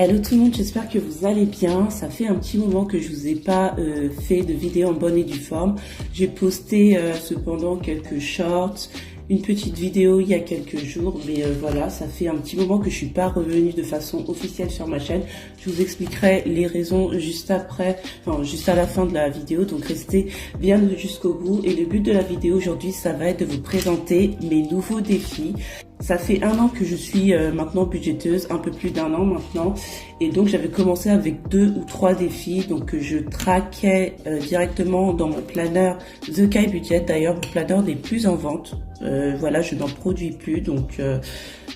Hello tout le monde, j'espère que vous allez bien. Ça fait un petit moment que je vous ai pas fait de vidéo en bonne et due forme. J'ai posté cependant quelques shorts, une petite vidéo il y a quelques jours, mais voilà, ça fait un petit moment que je suis pas revenue de façon officielle sur ma chaîne. Je vous expliquerai les raisons juste après, enfin juste à la fin de la vidéo, donc restez bien jusqu'au bout. Et le but de la vidéo aujourd'hui, ça va être de vous présenter mes nouveaux défis. Ça fait 1 an que je suis maintenant budgéteuse, un peu plus d'1 an maintenant, et donc j'avais commencé avec 2 ou 3 défis, donc je traquais directement dans mon planeur The Kai Budget, d'ailleurs mon planeur n'est plus en vente, voilà, je n'en produis plus, donc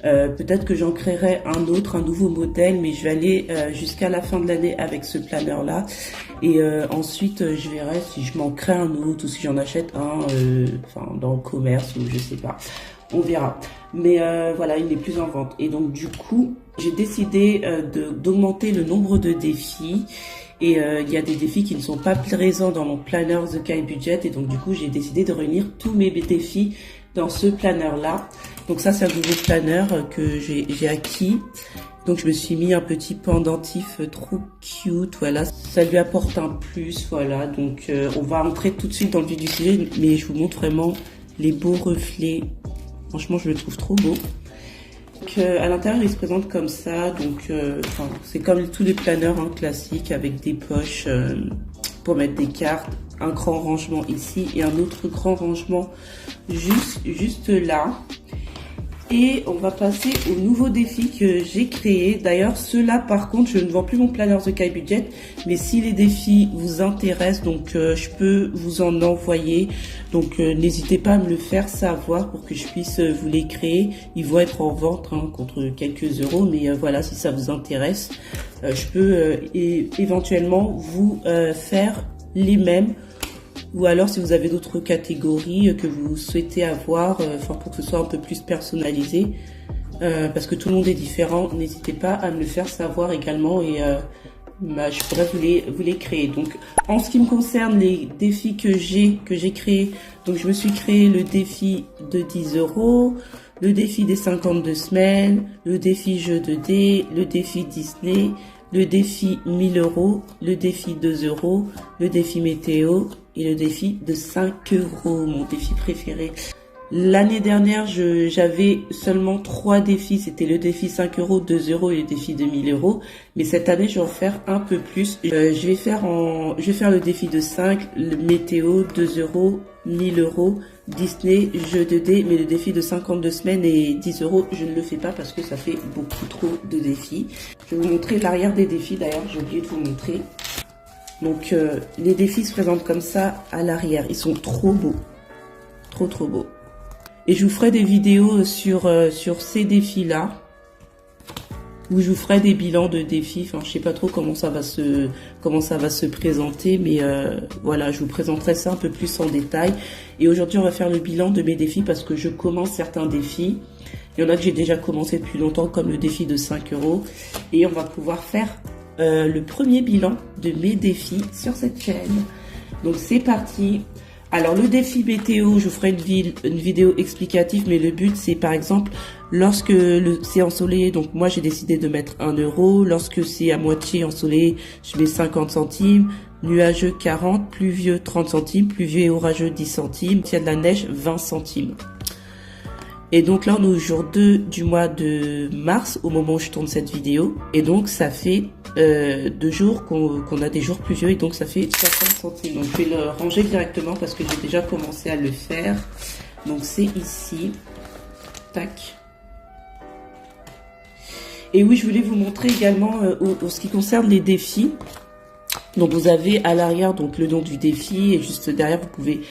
peut-être que j'en créerai un nouveau modèle, mais je vais aller jusqu'à la fin de l'année avec ce planeur là, et ensuite je verrai si je m'en crée un autre ou si j'en achète un, enfin dans le commerce ou je sais pas. On verra. Mais voilà, il n'est plus en vente. Et donc du coup, j'ai décidé d'augmenter le nombre de défis. Et il y a des défis qui ne sont pas présents dans mon planeur The Kai Budget. Et donc du coup, j'ai décidé de réunir tous mes défis dans ce planeur-là. Donc ça, c'est un nouveau planeur que j'ai acquis. Donc je me suis mis un petit pendentif trop cute, voilà, ça lui apporte un plus, voilà. Donc on va entrer tout de suite dans le vif du sujet, mais je vous montre vraiment les beaux reflets. Franchement, je le trouve trop beau. Donc, à l'intérieur, il se présente comme ça. Donc, c'est comme tous les planeurs classiques avec des poches pour mettre des cartes, un grand rangement ici et un autre grand rangement juste là. Et on va passer au nouveau défi que j'ai créé. D'ailleurs, ceux-là, par contre, je ne vends plus mon planeur The Kai Budget. Mais si les défis vous intéressent, donc je peux vous en envoyer. Donc n'hésitez pas à me le faire savoir pour que je puisse vous les créer. Ils vont être en vente contre quelques euros. Mais voilà, si ça vous intéresse, je peux éventuellement vous faire les mêmes. Ou alors si vous avez d'autres catégories que vous souhaitez avoir, pour que ce soit un peu plus personnalisé, parce que tout le monde est différent, n'hésitez pas à me le faire savoir également et je pourrais vous les créer. Donc en ce qui me concerne, les défis que j'ai créés, donc je me suis créé le défi de 10 euros, le défi des 52 semaines, le défi jeu de dés, le défi Disney, le défi 1000 euros, le défi 2 euros, le défi météo et le défi de 5 euros, mon défi préféré. L'année dernière, j'avais seulement 3 défis. C'était le défi 5 euros, 2 euros et le défi de 1000 euros. Mais cette année, je vais en faire un peu plus. Je vais faire le défi de 5, le météo, 2 euros, 1000 euros, Disney, jeu de dés, mais le défi de 52 semaines et 10 euros, je ne le fais pas parce que ça fait beaucoup trop de défis. Je vais vous montrer l'arrière des défis d'ailleurs, j'ai oublié de vous montrer. Donc les défis se présentent comme ça à l'arrière, ils sont trop beaux, trop beaux. Et je vous ferai des vidéos sur ces défis-là, où je vous ferai des bilans de défis. Enfin, je sais pas trop comment ça va se présenter, mais voilà, je vous présenterai ça un peu plus en détail. Et aujourd'hui, on va faire le bilan de mes défis parce que je commence certains défis. Il y en a que j'ai déjà commencé depuis longtemps, comme le défi de 5 euros. Et on va pouvoir faire le premier bilan de mes défis sur cette chaîne. Donc c'est parti. Alors le défi météo, je ferai une vidéo explicative, mais le but c'est par exemple lorsque c'est ensoleillé, donc moi j'ai décidé de mettre 1 euro, lorsque c'est à moitié ensoleillé, je mets 50 centimes, nuageux 40, pluvieux 30 centimes, pluvieux et orageux 10 centimes, s'il y a de la neige 20 centimes. Et donc là on est au jour 2 du mois de mars au moment où je tourne cette vidéo, et donc ça fait 2 jours qu'on a des jours pluvieux, et donc ça fait 60 centimes. Donc je vais le ranger directement parce que j'ai déjà commencé à le faire. Donc c'est ici, tac. Et oui, je voulais vous montrer également en ce qui concerne les défis. Donc vous avez à l'arrière donc le nom du défi, et juste derrière vous pouvez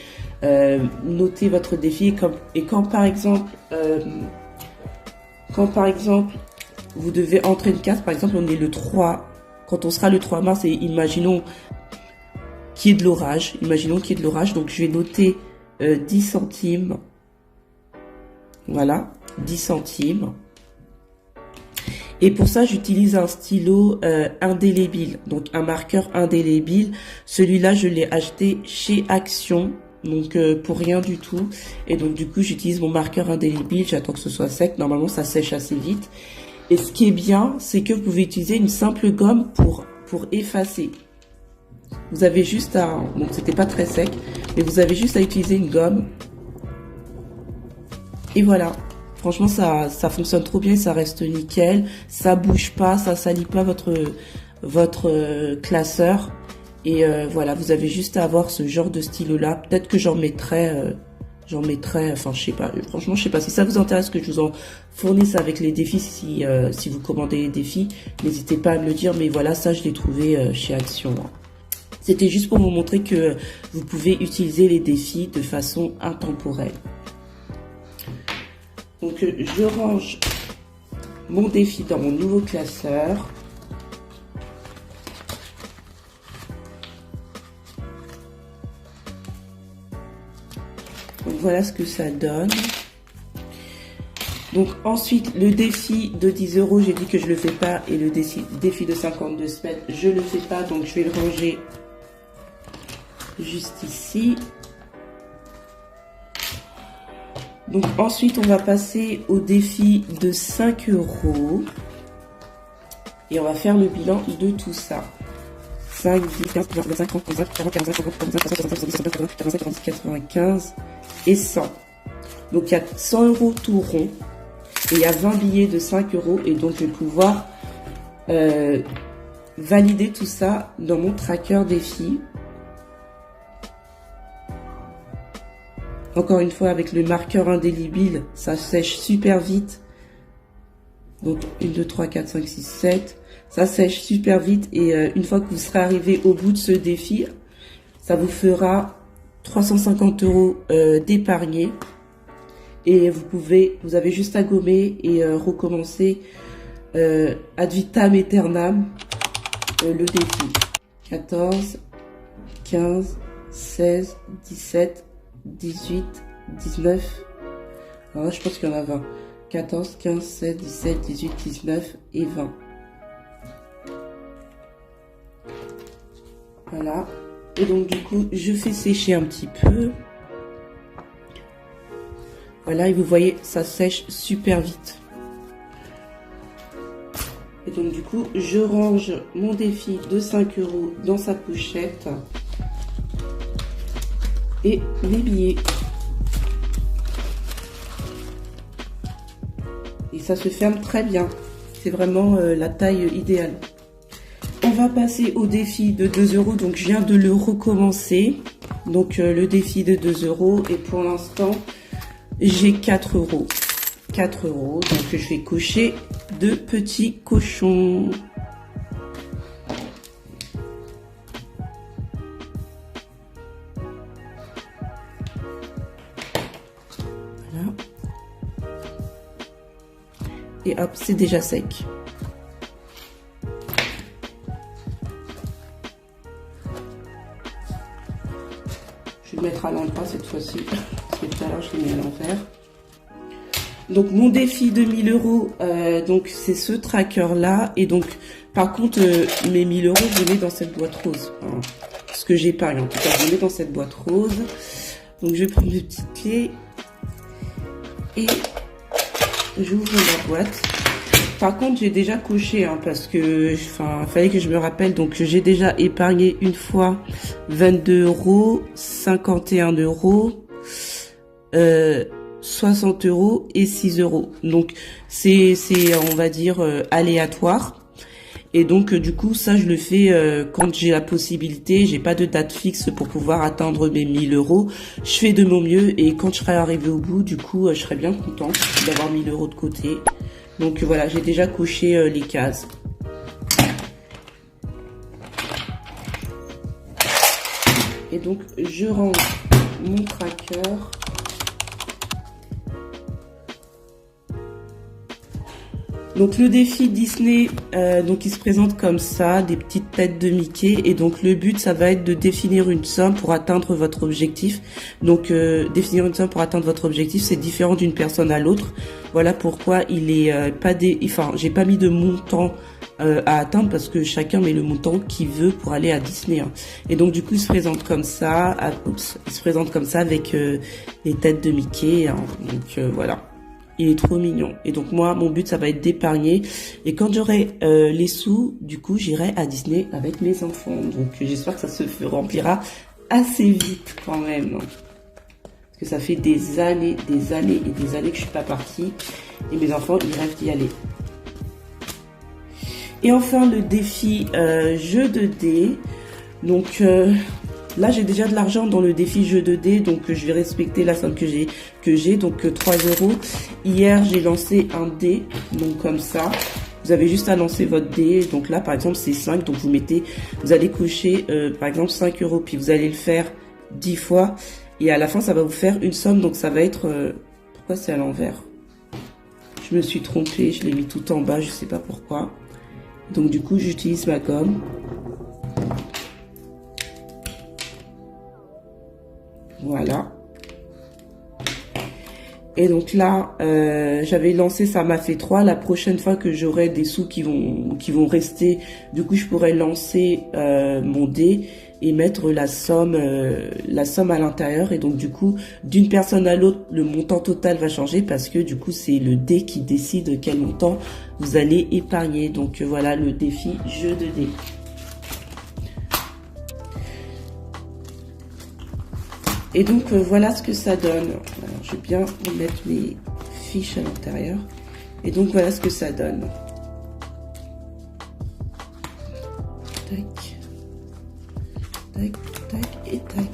noter votre défi, et quand par exemple vous devez entrer une carte, par exemple on est le 3, quand on sera le 3 mars, et imaginons qu'il y ait de l'orage, donc je vais noter 10 centimes, voilà, 10 centimes. Et pour ça, j'utilise un stylo indélébile, donc un marqueur indélébile. Celui-là, je l'ai acheté chez Action, donc pour rien du tout. Et donc du coup, j'utilise mon marqueur indélébile, j'attends que ce soit sec. Normalement, ça sèche assez vite. Et ce qui est bien, c'est que vous pouvez utiliser une simple gomme pour effacer. Vous avez juste à... Bon, c'était pas très sec, mais vous avez juste à utiliser une gomme. Et voilà. Franchement, ça fonctionne trop bien, ça reste nickel. Ça bouge pas, ça salit pas votre classeur. Et voilà, vous avez juste à avoir ce genre de stylo-là. Peut-être que j'en mettrai, enfin, je sais pas. Franchement, je sais pas. Si ça vous intéresse que je vous en fournisse avec les défis, si vous commandez les défis, n'hésitez pas à me le dire. Mais voilà, ça, je l'ai trouvé chez Action. C'était juste pour vous montrer que vous pouvez utiliser les défis de façon intemporelle. Donc, je range mon défi dans mon nouveau classeur. Donc, voilà ce que ça donne. Donc, ensuite, le défi de 10 €, j'ai dit que je le fais pas. Et le défi de 52 semaines, je le fais pas. Donc, je vais le ranger juste ici. Donc ensuite, on va passer au défi de 5 € et on va faire le bilan de tout ça. 5, 10, 15, 25, 30, 35, 40, 45, 50, 55, 60, 70, 80, 85, 90, 95 et 100. Donc il y a 100 € tout rond et il y a 20 billets de 5 € et donc je vais pouvoir valider tout ça dans mon tracker défi. Encore une fois, avec le marqueur indélébile, ça sèche super vite. Donc, 1, 2, 3, 4, 5, 6, 7. Ça sèche super vite. Et une fois que vous serez arrivé au bout de ce défi, ça vous fera 350 € d'épargner. Et vous avez juste à gommer et recommencer ad vitam aeternam le défi. 14, 15, 16, 17... 18, 19, alors là, je pense qu'il y en a 20, 14, 15, 16, 17, 18, 19 et 20. Voilà. Et donc du coup, je fais sécher un petit peu. Voilà, et vous voyez, ça sèche super vite. Et donc du coup, je range mon défi de 5 € dans sa pochette. Et les billets. Et ça se ferme très bien. C'est vraiment la taille idéale. On va passer au défi de 2 €. Donc je viens de le recommencer. Donc le défi de 2 €. Et pour l'instant, j'ai 4 €. 4 €. Donc je vais cocher 2 petits cochons. Et hop, c'est déjà sec. Je vais le mettre à l'endroit cette fois-ci, parce que tout à l'heure je l'ai mis à l'envers. Donc mon défi de 1000 €, donc c'est ce tracker-là. Et donc, par contre, mes 1000 €, je les mets dans cette boîte rose. Enfin, ce que j'épargne, en tout cas, je les mets dans cette boîte rose. Donc je vais prendre mes petites clés et j'ouvre la boîte. Par contre, j'ai déjà coché, parce que, il fallait que je me rappelle. Donc, j'ai déjà épargné une fois 22 €, 51 €, 60 € et 6 €. Donc, c'est, on va dire, aléatoire. Et donc, du coup, ça, je le fais quand j'ai la possibilité. J'ai pas de date fixe pour pouvoir atteindre mes 1000 €. Je fais de mon mieux et quand je serai arrivée au bout, du coup, je serai bien contente d'avoir 1000 € de côté. Donc voilà, j'ai déjà coché les cases. Et donc, je range mon tracker. Donc le défi Disney, donc il se présente comme ça, des petites têtes de Mickey, et donc le but ça va être de définir une somme pour atteindre votre objectif. Donc définir une somme pour atteindre votre objectif, c'est différent d'une personne à l'autre. Voilà pourquoi il est j'ai pas mis de montant à atteindre, parce que chacun met le montant qu'il veut pour aller à Disney. Et donc du coup il se présente comme ça, il se présente comme ça avec les têtes de Mickey. Donc voilà. Il est trop mignon. Et donc moi, mon but, ça va être d'épargner. Et quand j'aurai les sous, du coup, j'irai à Disney avec mes enfants. Donc j'espère que ça se remplira assez vite quand même. Parce que ça fait des années et des années que je suis pas partie. Et mes enfants, ils rêvent d'y aller. Et enfin, le défi jeu de dés. Donc là, j'ai déjà de l'argent dans le défi jeu de dés. Donc je vais respecter la somme que j'ai. Donc 3 €. Hier, j'ai lancé un dé. Donc comme ça. Vous avez juste à lancer votre dé. Donc là, par exemple, c'est 5. Donc vous allez cocher par exemple 5 €. Puis vous allez le faire 10 fois. Et à la fin, ça va vous faire une somme. Donc ça va être... pourquoi c'est à l'envers? Je me suis trompée. Je l'ai mis tout en bas. Je sais pas pourquoi. Donc du coup, j'utilise ma gomme. Voilà. Et donc là, j'avais lancé, ça m'a fait 3. La prochaine fois que j'aurai des sous qui vont rester, du coup, je pourrais lancer mon dé et mettre la somme à l'intérieur. Et donc, du coup, d'une personne à l'autre, le montant total va changer parce que, du coup, c'est le dé qui décide quel montant vous allez épargner. Donc, voilà le défi jeu de dés. Et donc, voilà ce que ça donne. Alors, je vais bien remettre mes fiches à l'intérieur. Et donc, voilà ce que ça donne. Tac. Tac, tac et tac.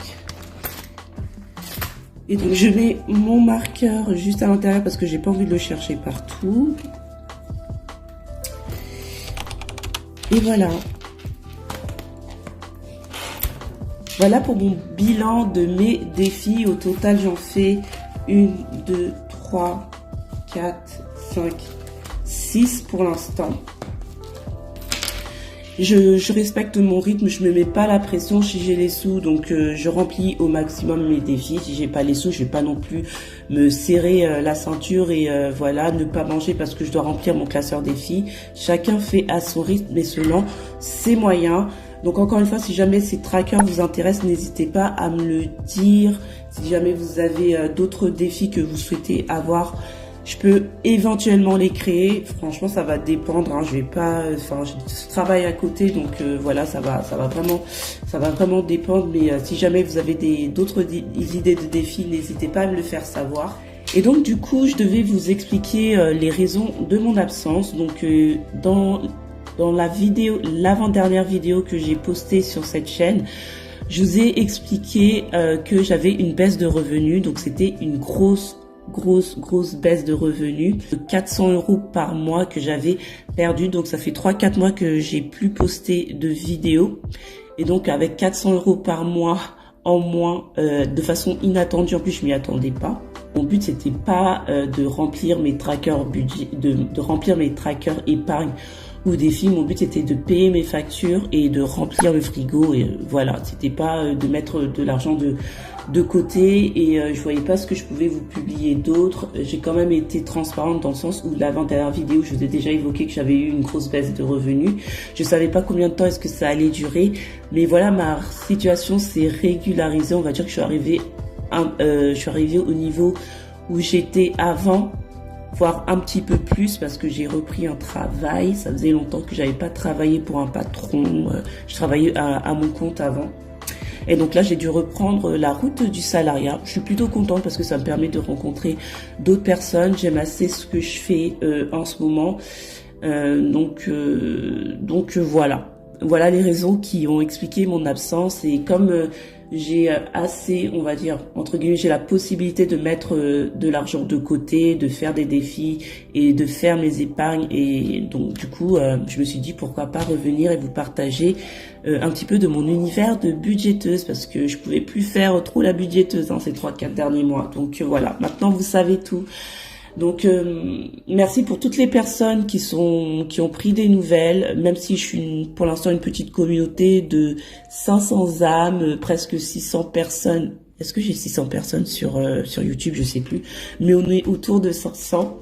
Et donc, je mets mon marqueur juste à l'intérieur parce que j'ai pas envie de le chercher partout. Et voilà. Voilà pour mon bilan de mes défis. Au total, j'en fais 1, 2, 3, 4, 5, 6 pour l'instant. Je respecte mon rythme, je me mets pas la pression si j'ai les sous, donc je remplis au maximum mes défis. Si j'ai pas les sous, je vais pas non plus me serrer la ceinture et voilà, ne pas manger parce que je dois remplir mon classeur défis. Chacun fait à son rythme et selon ses moyens. Donc encore une fois, si jamais ces trackers vous intéressent, n'hésitez pas à me le dire. Si jamais vous avez d'autres défis que vous souhaitez avoir, je peux éventuellement les créer. Franchement, ça va dépendre. Hein. Je vais pas, enfin, je travaille à côté, donc voilà, ça va vraiment dépendre. Mais si jamais vous avez d'autres idées de défis, n'hésitez pas à me le faire savoir. Et donc du coup, je devais vous expliquer les raisons de mon absence. Donc dans la vidéo, l'avant-dernière vidéo que j'ai postée sur cette chaîne, je vous ai expliqué que j'avais une baisse de revenus. Donc c'était une grosse baisse de revenus de 400 € par mois que j'avais perdu. Donc ça fait 3-4 mois que j'ai plus posté de vidéos. Et donc avec 400 € par mois en moins, de façon inattendue, en plus je m'y attendais pas. Mon but c'était pas de remplir mes trackers budget, de remplir mes trackers épargne ou défi. Mon but c'était de payer mes factures et de remplir le frigo. Et voilà, c'était pas de mettre de l'argent de côté et je voyais pas ce que je pouvais vous publier d'autre. J'ai quand même été transparente dans le sens où l'avant-dernière vidéo, je vous ai déjà évoqué que j'avais eu une grosse baisse de revenus. Je savais pas combien de temps est-ce que ça allait durer, mais voilà, ma situation s'est régularisée. On va dire que je suis arrivée au niveau où j'étais avant, voire un petit peu plus parce que j'ai repris un travail. Ça faisait longtemps que j'avais pas travaillé pour un patron. Je travaillais à mon compte avant. Et donc là, j'ai dû reprendre la route du salariat. Je suis plutôt contente parce que ça me permet de rencontrer d'autres personnes. J'aime assez ce que je fais en ce moment. Donc voilà. Voilà les raisons qui ont expliqué mon absence. Et comme j'ai assez, on va dire, entre guillemets, j'ai la possibilité de mettre de l'argent de côté, de faire des défis et de faire mes épargnes. Et donc, du coup, je me suis dit pourquoi pas revenir et vous partager un petit peu de mon univers de budgéteuse parce que je pouvais plus faire trop la budgéteuse ces 3-4 derniers mois. Donc voilà, maintenant vous savez tout. Donc merci pour toutes les personnes qui ont pris des nouvelles, même si je suis pour l'instant une petite communauté de 500 âmes, presque 600 personnes. Est-ce que j'ai 600 personnes sur YouTube? Je sais plus, mais on est autour de 500.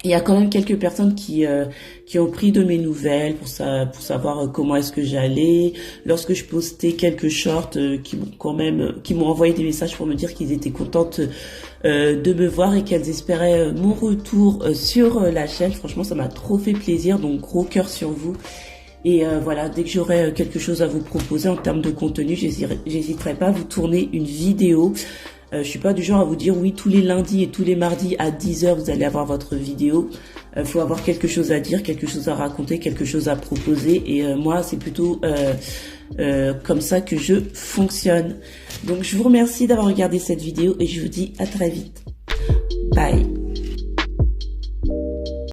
Il y a quand même quelques personnes qui ont pris de mes nouvelles pour savoir comment est-ce que j'allais. Lorsque je postais quelques shorts, qui m'ont envoyé des messages pour me dire qu'ils étaient contentes de me voir et qu'elles espéraient mon retour sur la chaîne. Franchement, ça m'a trop fait plaisir, donc gros cœur sur vous. Et voilà, dès que j'aurai quelque chose à vous proposer en termes de contenu, j'hésiterai pas à vous tourner une vidéo. Je suis pas du genre à vous dire oui, tous les lundis et tous les mardis à 10h vous allez avoir votre vidéo. Faut avoir quelque chose à dire, quelque chose à raconter, quelque chose à proposer. Et moi, c'est plutôt comme ça que je fonctionne. Donc je vous remercie d'avoir regardé cette vidéo et je vous dis à très vite. Bye.